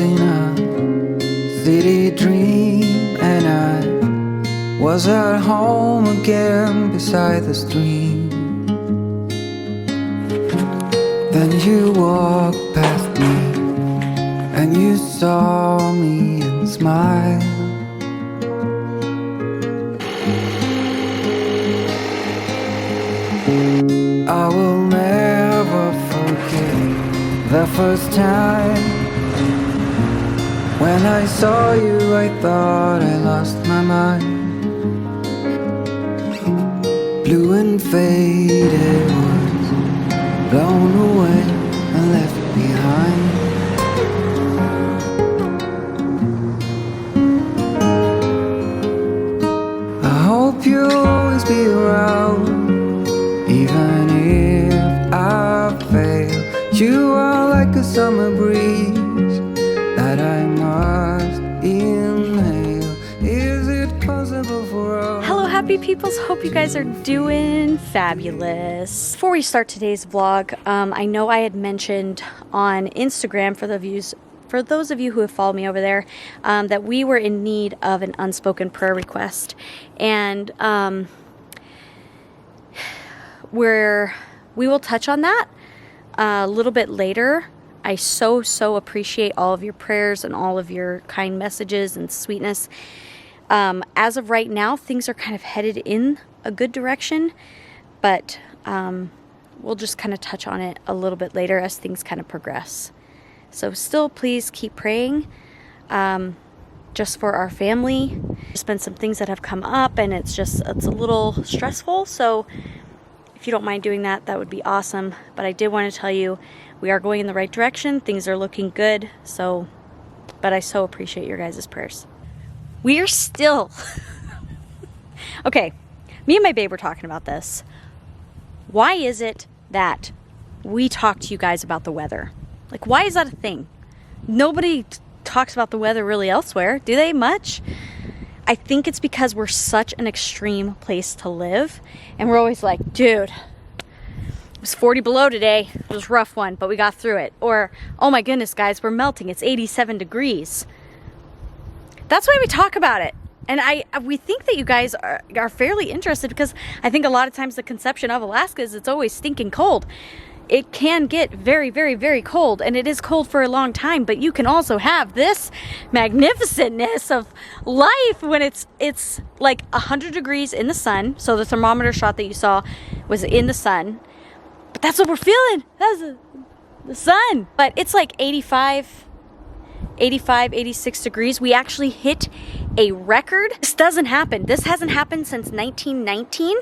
in a city dream, and I was at home again beside the stream. Then you walked past me, and you saw me and smiled. I will never forget the first time when I saw you. I thought I lost my mind. Blue and faded words blown away and left behind. I hope you'll always be around, even if I fail. You are like a summer breeze that I must inhale. Is it possible for us? Hello, happy peoples. Hope you guys are doing fabulous. Before we start today's vlog, I know I had mentioned on Instagram for those of you who have followed me over there, that we were in need of an unspoken prayer request, and we will touch on that a little bit later. I so appreciate all of your prayers and all of your kind messages and sweetness. As of right now, things are kind of headed in a good direction, but we'll just kind of touch on it a little bit later as things kind of progress. So still, please keep praying just for our family. There's been some things that have come up, and it's a little stressful. So if you don't mind doing that, that would be awesome. But I did want to tell you, we are going in the right direction. Things are looking good. But I so appreciate your guys' prayers. We are still... Okay, me and my babe were talking about this. Why is it that we talk to you guys about the weather? Like, why is that a thing? Nobody talks about the weather really elsewhere, do they, much? I think it's because we're such an extreme place to live, and we're always like, dude, it was 40 below today. It was a rough one, but we got through it. Or, oh my goodness, guys, we're melting. It's 87 degrees. That's why we talk about it. And we think that you guys are fairly interested, because I think a lot of times the conception of Alaska is it's always stinking cold. It can get very, very, very cold, and it is cold for a long time, but you can also have this magnificentness of life when it's like 100 degrees in the sun. So the thermometer shot that you saw was in the sun, but that's what we're feeling. That's the sun. But it's like 85, 86 degrees. We actually hit a record. This doesn't happen. This hasn't happened since 1919,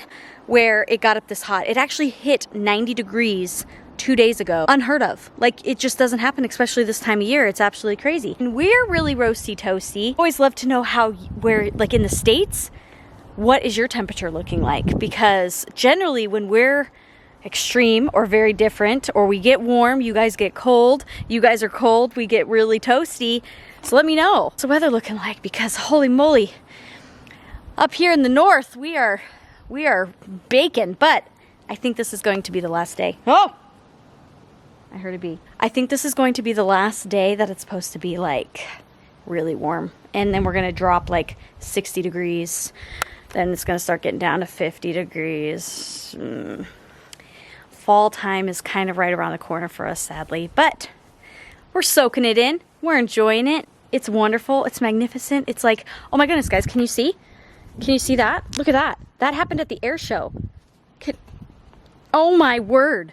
where it got up this hot. It actually hit 90 degrees 2 days ago. Unheard of. Like, it just doesn't happen, especially this time of year. It's absolutely crazy. And we're really roasty toasty. Always love to know where, like in the States, what is your temperature looking like? Because generally when we're extreme or very different, or we get warm, you guys get cold, you guys are cold, we get really toasty. So let me know. What's the weather looking like? Because holy moly, up here in the north, we are baking. But I think this is going to be the last day. Oh, I heard a bee. I think this is going to be the last day that it's supposed to be like really warm, and then we're gonna drop like 60 degrees. Then it's gonna start getting down to 50 degrees. Fall time is kind of right around the corner for us, sadly, but we're soaking it in. We're enjoying it. It's wonderful. It's magnificent. It's like, oh my goodness, guys, can you see? Can you see that? Look at that. That happened at the air show. Oh my word.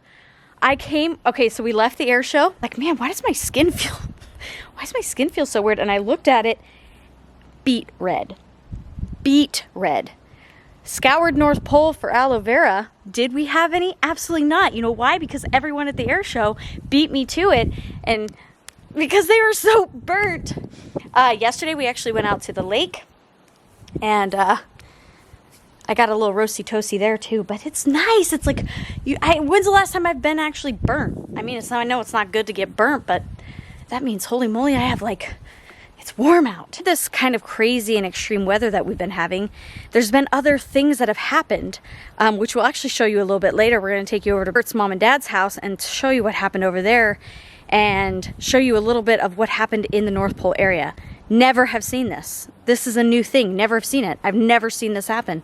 Okay, so we left the air show. Like, man, why does my skin feel so weird? And I looked at it, beet red. Beet red. Scoured North Pole for aloe vera. Did we have any? Absolutely not. You know why? Because everyone at the air show beat me to it, and because they were so burnt. Yesterday we actually went out to the lake, and I got a little roasty toasty there too, but it's nice. It's like, when's the last time I've been actually burnt? I mean, I know it's not good to get burnt, but that means, holy moly, it's warm out. This kind of crazy and extreme weather that we've been having, there's been other things that have happened, which we'll actually show you a little bit later. We're going to take you over to Bert's mom and dad's house and show you what happened over there. and show you a little bit of what happened in the North Pole area. Never have seen this. This is a new thing. Never have seen it. I've never seen this happen.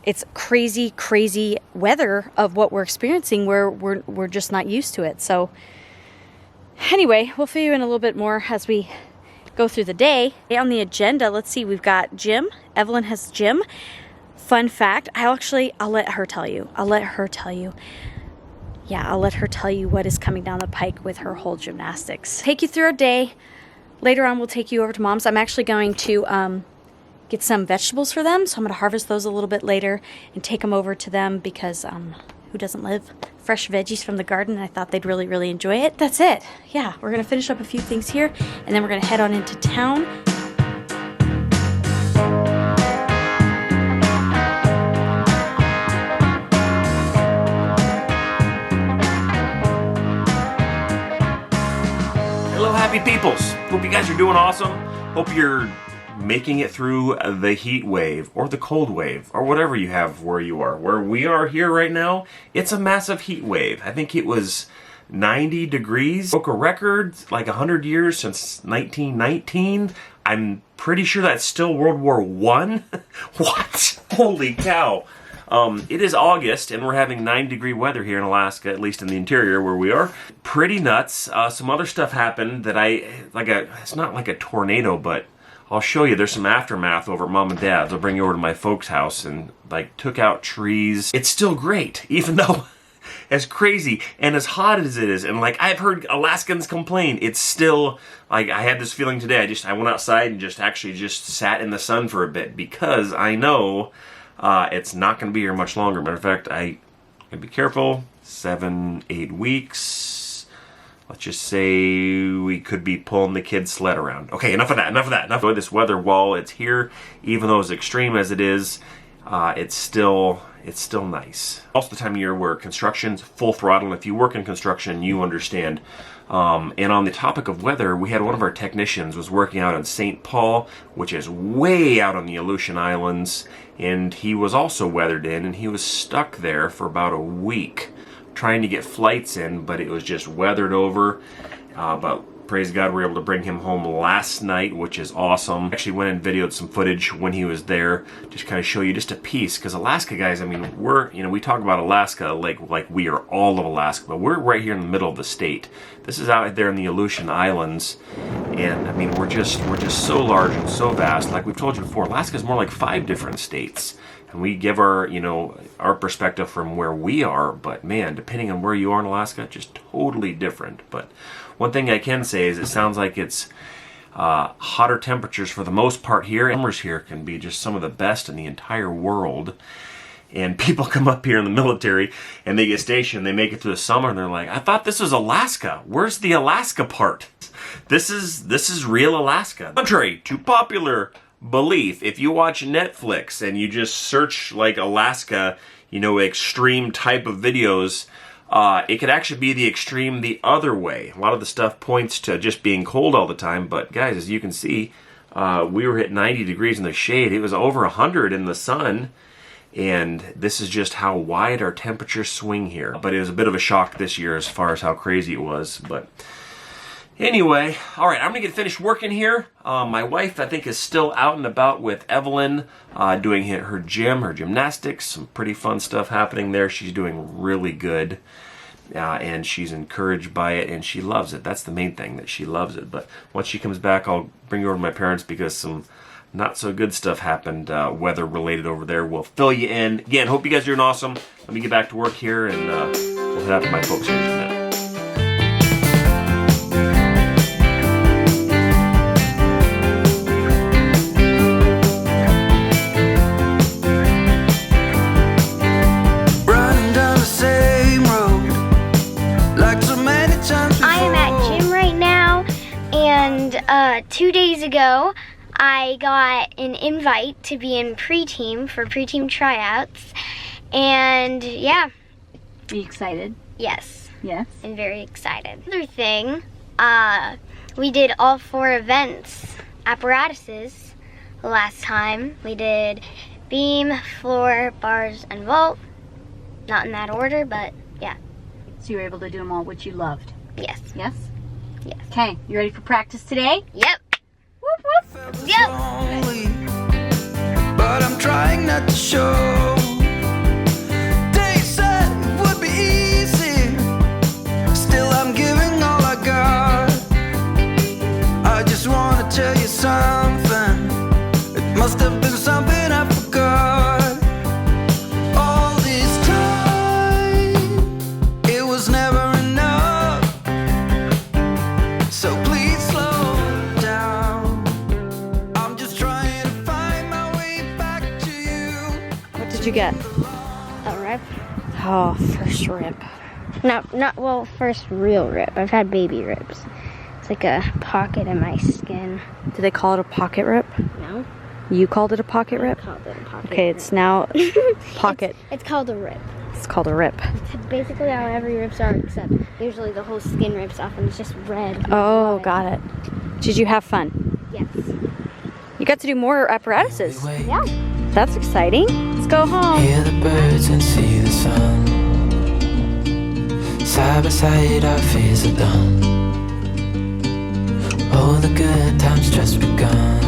It's crazy, crazy weather of what we're experiencing where we're just not used to it. So anyway, we'll fill you in a little bit more as we go through the day. On the agenda, let's see, we've got gym. Evelyn has gym. Fun fact, I'll let her tell you. I'll let her tell you what is coming down the pike with her whole gymnastics. Take you through our day. Later on, we'll take you over to Mom's. I'm actually going to get some vegetables for them, so I'm going to harvest those a little bit later and take them over to them because who doesn't love fresh veggies from the garden? I thought they'd really, really enjoy it. That's it. Yeah, we're going to finish up a few things here, and then we're going to head on into town. Hello, happy peoples. Hope you guys are doing awesome. Hope you're making it through the heat wave or the cold wave or whatever you have where you are. Where we are here right now, it's a massive heat wave. I think it was 90 degrees. Broke a record like 100 years since 1919. I'm pretty sure that's still World War I. What? Holy cow. It is August and we're having 9-degree weather here in Alaska, at least in the interior where we are. Pretty nuts. Some other stuff happened that it's not like a tornado, but I'll show you. There's some aftermath over at Mom and Dad's. I'll bring you over to my folks' house and took out trees. It's still great, even though as crazy and as hot as it is, and I've heard Alaskans complain, it's still I had this feeling today. I went outside and just sat in the sun for a bit because I know it's not going to be here much longer. Matter of fact, I gotta be careful. 7-8 weeks. Let's just say we could be pulling the kids' sled around. Okay, enough of that. Enough of this weather. While it's here, even though as extreme as it is, it's still nice. Also the time of year where construction's full throttle. If you work in construction, you understand. And on the topic of weather, we had one of our technicians was working out in St. Paul, which is way out on the Aleutian Islands, and he was also weathered in, and he was stuck there for about a week trying to get flights in, but it was just weathered over. But praise God, we were able to bring him home last night, which is awesome. Actually went and videoed some footage when he was there, just kind of show you just a piece. Because Alaska, guys, I mean, we talk about Alaska like we are all of Alaska, but we're right here in the middle of the state. This is out there in the Aleutian Islands, and I mean, we're just so large and so vast. Like we've told you before, Alaska is more like 5 different states. And we give our perspective from where we are, but man, depending on where you are in Alaska, just totally different. But one thing I can say is it sounds like it's hotter temperatures for the most part here. Summers here can be just some of the best in the entire world. And people come up here in the military and they get stationed, they make it through the summer, and they're like, I thought this was Alaska. Where's the Alaska part? This is real Alaska. Contrary to popular belief, if you watch Netflix and you just search Alaska, extreme type of videos, it could actually be the extreme the other way. A lot of the stuff points to just being cold all the time, but guys, as you can see, we were at 90 degrees in the shade. It was over 100 in the sun, and this is just how wide our temperatures swing here. But it was a bit of a shock this year as far as how crazy it was, but anyway, all right, I'm going to get finished working here. My wife, I think, is still out and about with Evelyn, doing her gymnastics. Some pretty fun stuff happening there. She's doing really good, and she's encouraged by it, and she loves it. That's the main thing, that she loves it. But once she comes back, I'll bring her over to my parents because some not so good stuff happened, weather-related over there. We'll fill you in. Again, hope you guys are doing awesome. Let me get back to work here, and we'll head out to my folks here in a minute. I am at gym right now, and 2 days ago I got an invite to be in pre-team for pre-team tryouts, and yeah. Are you excited? Yes. Yes. I'm very excited. Another thing, we did all 4 events, apparatuses, last time. We did beam, floor, bars, and vault. Not in that order, but yeah. So you were able to do them all, which you loved. Yes. Yes? Yes. Okay, you ready for practice today? Yep. Whoop, whoop. Yep. Lonely, but I'm trying not to show. They said it would be easy, still I'm giving all I got. I just wanna tell you something. It must have been something I forgot. All this time, it was never enough. So please slow down. I'm just trying to find my way back to you. What did you get? A rip? Oh, first rip. Well, first real rip. I've had baby rips. It's like a pocket in my skin. Did they call it a pocket rip? No? You called it a pocket I rip? called it a pocket Okay, rip. it's now pocket. It's called a rip. It's called a rip. It's basically how every rips are, except usually the whole skin rips off and it's just red. Oh, got it. Did you have fun? Yes. You got to do more apparatuses. Yeah. That's exciting. Let's go home. Hear the birds and see the sun. Side by side our fears are done. Oh, the good times just begun.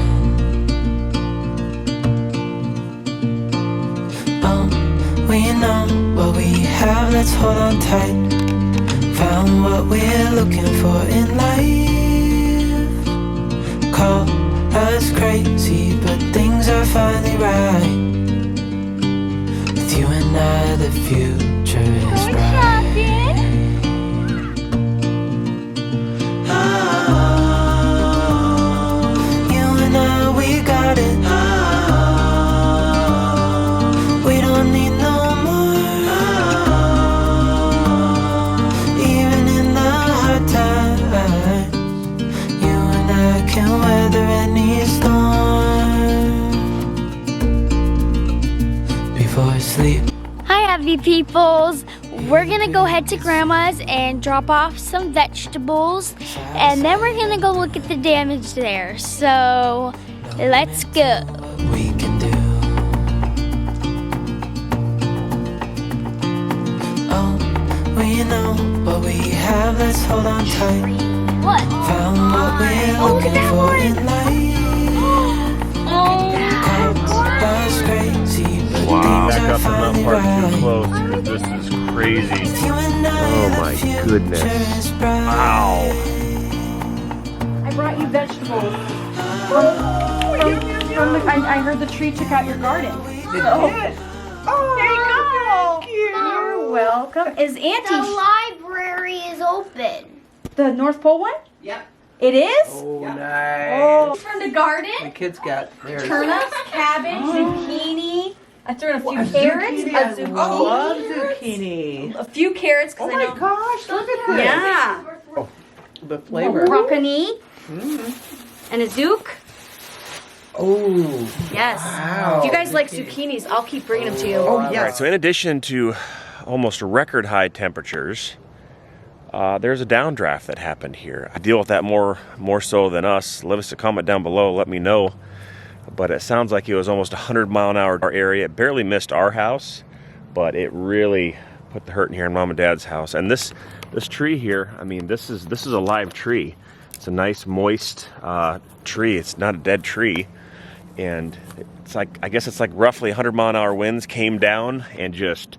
We know what we have, let's hold on tight. Found what we're looking for in life. Call us crazy, but things are finally right. With you and I, the future is bright. You and I, we got it. We don't need no more. Even in the hard times, you and I can weather any storm. Before sleep. Hi, happy peoples. We're gonna go head to Grandma's and drop off some vegetables, and then we're gonna go look at the damage there. So, let's go. We can do. Oh, we know what we have, let's hold on tight. What? Found what we're Oh, look at looking that for one. in life. That's crazy, but Wow, things back are up and not finally part too right. close. This is crazy. You and I, Oh the my future goodness. is bright. Wow. I brought you vegetables. I heard the tree took out your garden. Oh, there you go. Thank you. You're welcome. Is The Auntie library is open. the North Pole one? Yep. It is? Oh, nice. Oh. From the garden? The kids got theirs. Turnips, cabbage, zucchini. I threw in a few A carrots, zucchini. a I zucchini. love zucchini. A few carrots Oh because my I know. gosh, look at this. Yeah. The flavor. Broccoli and a zook. Oh, Yes. wow. If you guys like zucchinis, I'll keep bringing them to you. Oh, All right, yes. so in addition to almost record high temperatures, there's a downdraft that happened here. I deal with that more so than us. Leave us a comment down below, let me know. But it sounds like it was almost 100-mile-an-hour area. It barely missed our house, but it really put the hurt in here in Mom and Dad's house. And this tree here, I mean, this is a live tree. It's a nice moist tree. It's not a dead tree. And it's like, I guess it's like roughly 100-mile-an-hour winds came down and just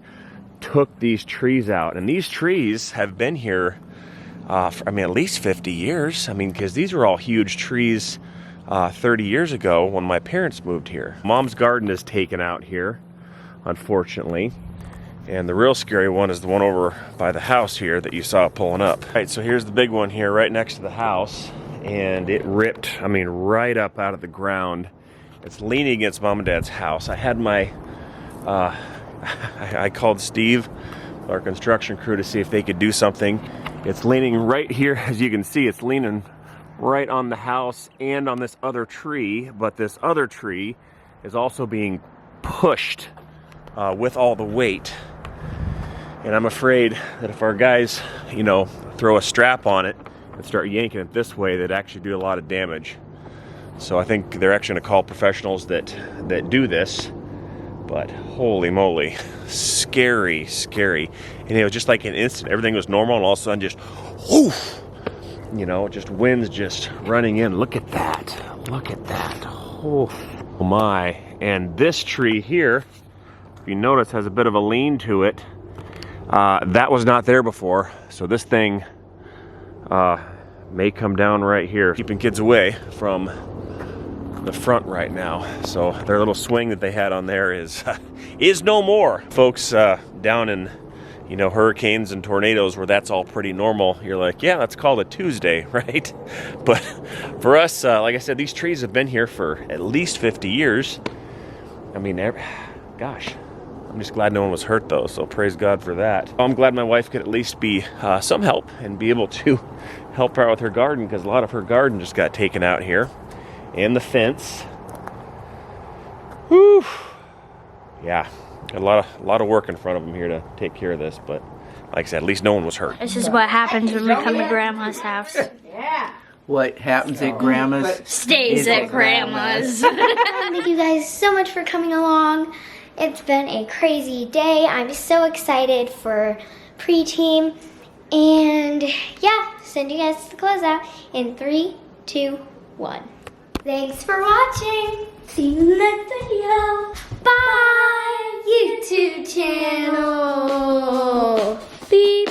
took these trees out. And these trees have been here for, I mean, at least 50 years. I mean, because these were all huge trees 30 years ago when my parents moved here. Mom's garden is taken out here, unfortunately. And the real scary one is the one over by the house here that you saw pulling up. All right, so here's the big one here right next to the house. And it ripped, I mean, right up out of the ground. It's leaning against Mom and Dad's house. I had my, I called Steve, our construction crew, to see if they could do something. It's leaning right here, as you can see, it's leaning right on the house and on this other tree, but this other tree is also being pushed with all the weight. And I'm afraid that if our guys, you know, throw a strap on it and start yanking it this way, they'd actually do a lot of damage. So I think they're actually going to call professionals that do this. But holy moly, scary, scary. And it was just like an instant, everything was normal, and all of a sudden just, whoof, you know, just winds just running in. Look at that, look at that. Oh my. And this tree here, if you notice, has a bit of a lean to it. That was not there before, so this thing may come down right here, keeping kids away from the front right now. So their little swing that they had on there is no more. Folks down in, you know, hurricanes and tornadoes where that's all pretty normal, you're like, yeah, that's called a Tuesday, right? But for us, like I said, these trees have been here for at least 50 years. I mean, gosh, I'm just glad no one was hurt though, so praise God for that. I'm glad my wife could at least be some help and be able to help her out with her garden, because a lot of her garden just got taken out here. And the fence. Whew. Yeah, got a lot of work in front of them here to take care of this, but like I said, at least no one was hurt. This is what happens when we come to Grandma's house. Yeah. What happens at Grandma's Stays at Grandma's. Thank you guys so much for coming along. It's been a crazy day. I'm so excited for pre-team. And yeah, send you guys the closeout in 3, 2, 1. Thanks for watching. See you in the next video. Bye, YouTube channel. Beep.